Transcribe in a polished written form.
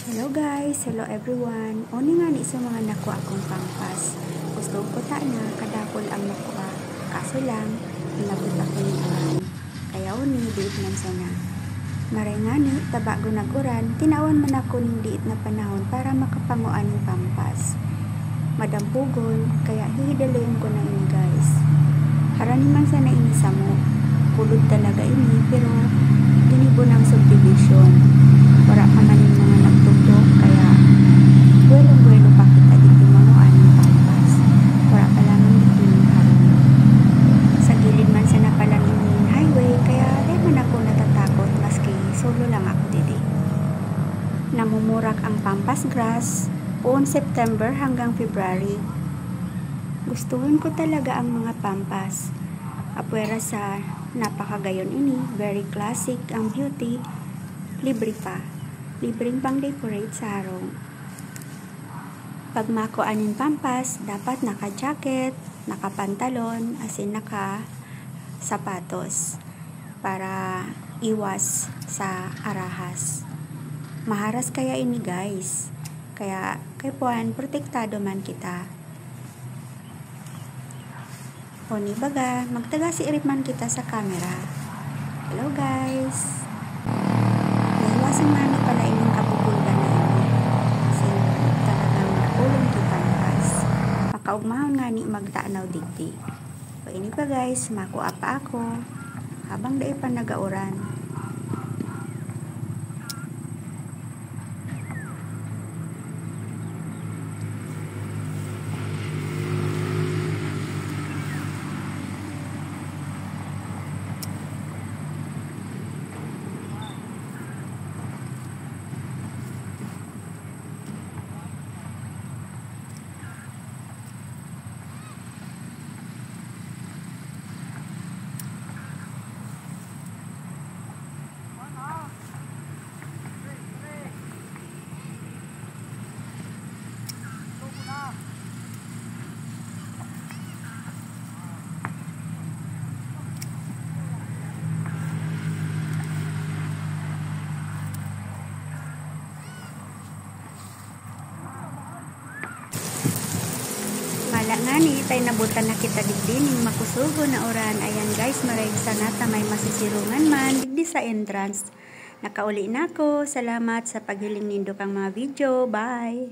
Hello guys, hello everyone. Uni nga ni sa mga nakuha akong pampas. Gusto ko ta na kadapol ang nakuha. Kaso lang, inabot ako ni uran. Kaya uni, diit man sana. Maray nga ni, tabago nag-uran, tinawan man ako ng diit na panahon para makapanguan ng pampas. Madampugol, kaya hihidalayin ko na ini guys. Harani man sana ini sa mo. Kulod talaga ini, pero ginibo ng subdivision. Wala pa man yung mga nagtugtog, kaya buwelo-buwelo pa kita dito manuan ng pampas. Wala pa lamang dito yung haron. Sa gilid man sana pala yung highway, kaya di man ako natatakot maski solo lang ako dito. Namumurak ang pampas grass buong September hanggang February. Gustuhin ko talaga ang mga pampas. Apwera sa napakagayon ini, very classic ang beauty, libre pa. Libreng pang decorate sa harong. Pag makuanin pampas, dapat naka-jacket, naka-pantalon, asin naka-sapatos para iwas sa arahas. Maharas kaya ini guys. Kaya kay puan, protektado man kita. O ni baga, magtaga si irip man kita sa camera. Hello guys! Naiwasan nga ni pala inyong kabubulgan na ini. Kasi talagang nakulong ki pampas. Makaugmahon nga ni magtaanaw digdi. O ini pa guys, makuha pa ako. Habang dai pa nagauran. Mala nga ni, tay nabutan na kita digdi ning makusugo na oran. Ayan guys, maray sana ta may masisirungan man digdi sa entrance. Nakauli na ako. Salamat sa paghiling nindo kang mga video. Bye!